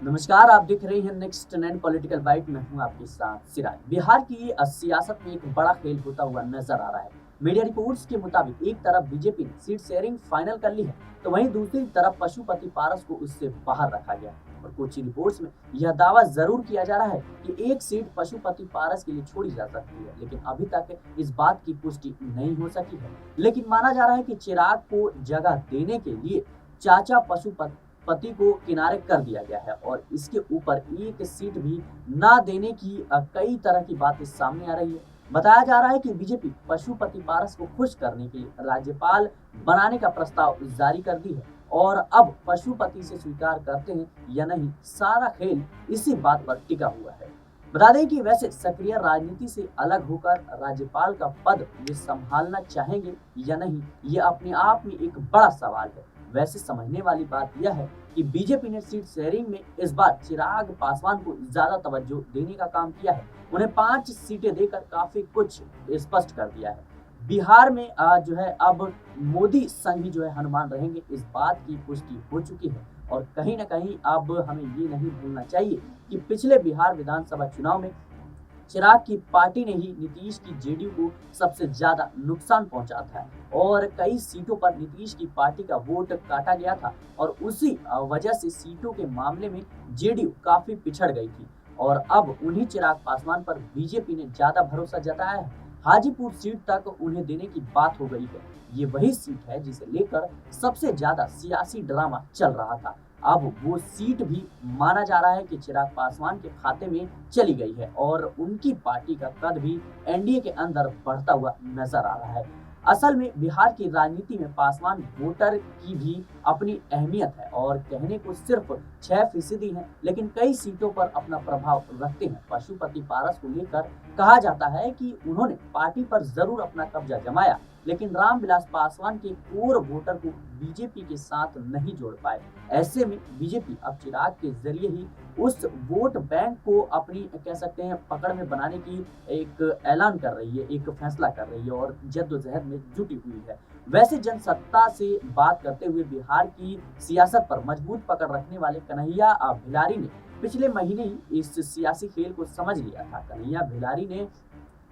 नमस्कार, आप देख रहे हैं नेक्स्ट 9 पॉलिटिकल बाइट में हूं आपके साथ सिराज। बिहार की सियासत में एक बड़ा खेल होता हुआ नजर आ रहा है। मीडिया रिपोर्ट्स के मुताबिक एक तरफ बीजेपी ने सीट शेयरिंग फाइनल कर ली है, तो वहीं दूसरी तरफ पशुपति पारस को उससे बाहर रखा गया है। और कुछ रिपोर्ट्स में यह दावा जरूर किया जा रहा है कि एक सीट पशुपति पारस के लिए छोड़ी जा सकती है, लेकिन अभी तक इस बात की पुष्टि नहीं हो सकी है। लेकिन माना जा रहा है कि चिराग को जगह देने के लिए चाचा पशुपति पति को किनारे कर दिया गया है और इसके ऊपर एक सीट भी ना देने की कई तरह की बातें सामने आ रही है। बताया जा रहा है कि बीजेपी पशुपति पारस को खुश करने के लिए राज्यपाल बनाने का प्रस्ताव जारी कर दी है और अब पशुपति से स्वीकार करते हैं या नहीं, सारा खेल इसी बात पर टिका हुआ है। बता दें कि वैसे सक्रिय राजनीति से अलग होकर राज्यपाल का पद वे संभालना चाहेंगे या नहीं, ये अपने आप में एक बड़ा सवाल है। वैसे समझने वाली बात यह है कि बीजेपी ने सीट शेयरिंग में इस बार चिराग पासवान को ज्यादा तवज्जो देने का काम किया है। उन्हें 5 सीटें देकर काफी कुछ स्पष्ट कर दिया है। बिहार में जो है अब मोदी संग ही जो है हनुमान रहेंगे, इस बात की पुष्टि हो चुकी है। और कहीं ना कहीं अब हमें ये नहीं भूलना चाहिए कि पिछले बिहार विधानसभा चुनाव में चिराग की पार्टी ने ही नीतीश की जेडीयू को सबसे ज्यादा नुकसान पहुंचा था और कई सीटों पर नीतीश की पार्टी का वोट काटा गया था और उसी वजह से सीटों के मामले में जेडीयू काफी पिछड़ गई थी। और अब उन्हीं चिराग पासवान पर बीजेपी ने ज्यादा भरोसा जताया है। हाजीपुर सीट तक उन्हें देने की बात हो गई है। ये वही सीट है जिसे लेकर सबसे ज्यादा सियासी ड्रामा चल रहा था। अब वो सीट भी माना जा रहा है कि चिराग पासवान के खाते में चली गई है और उनकी पार्टी का कद भी एनडीए के अंदर बढ़ता हुआ नजर आ रहा है। असल में बिहार की राजनीति में पासवान वोटर की भी अपनी अहमियत है और कहने को सिर्फ 6% है, लेकिन कई सीटों पर अपना प्रभाव रखते हैं। पशुपति पारस को लेकर कहा जाता है कि उन्होंने पार्टी पर जरूर अपना कब्जा जमाया, लेकिन रामविलास पासवान के कोर वोटर को बीजेपी के साथ नहीं जोड़ पाए। ऐसे में बीजेपी अब चिराग के जरिए ही उस वोट बैंक को अपनी कह सकते हैं पकड़ में बनाने की एक ऐलान कर रही है, एक फैसला कर रही है और जद्दोजहद में जुटी हुई है। वैसे जनसत्ता से बात करते हुए बिहार की सियासत पर मजबूत पकड़ रखने वाले कन्हैया भिलारी ने पिछले महीने ही इस सियासी खेल को समझ लिया था। कन्हैया भिलारी ने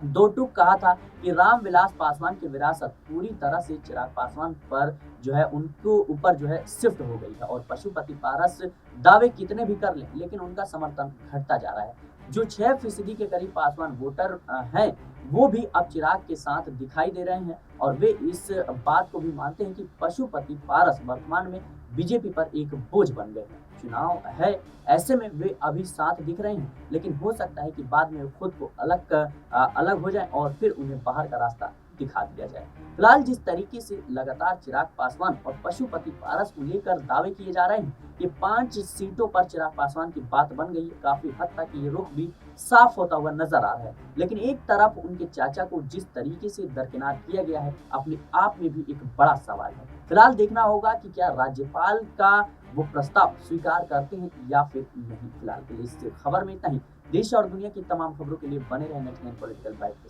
दो टूक कहा था कि रामविलास पासवान की विरासत पूरी तरह से चिराग पासवान पर जो है उनको ऊपर जो है शिफ्ट हो गई है और पशुपति पारस दावे कितने भी कर लें, लेकिन उनका समर्थन घटता जा रहा है। जो 6% के करीब पासवान वोटर हैं, वो भी अब चिराग के साथ दिखाई दे रहे हैं और वे इस बात को भी मानते हैं कि पशुपति पारस वर्तमान में बीजेपी पर एक बोझ बन गए हैं। चुनाव है, ऐसे में वे अभी साथ दिख रहे हैं, लेकिन हो सकता है कि बाद में खुद को अलग हो जाए और फिर उन्हें बाहर का रास्ता दिखा दिया जाए। फिलहाल जिस तरीके से लगातार चिराग पासवान और पशुपति पारस को लेकर दावे किए जा रहे हैं कि 5 सीटों पर चिराग पासवान की बात बन गई है, काफी हद तक ये रुख भी साफ होता हुआ नजर आ रहा है। लेकिन एक तरफ उनके चाचा को जिस तरीके से दरकिनार किया गया है, अपने आप में भी एक बड़ा सवाल है। फिलहाल देखना होगा कि क्या राज्यपाल का वो प्रस्ताव स्वीकार करते हैं या फिर नहीं। फिलहाल के लिए इस खबर में इतना ही। देश और दुनिया की तमाम खबरों के लिए बने रहे नेक्स्ट 9 पॉलिटिकल बाइट के साथ।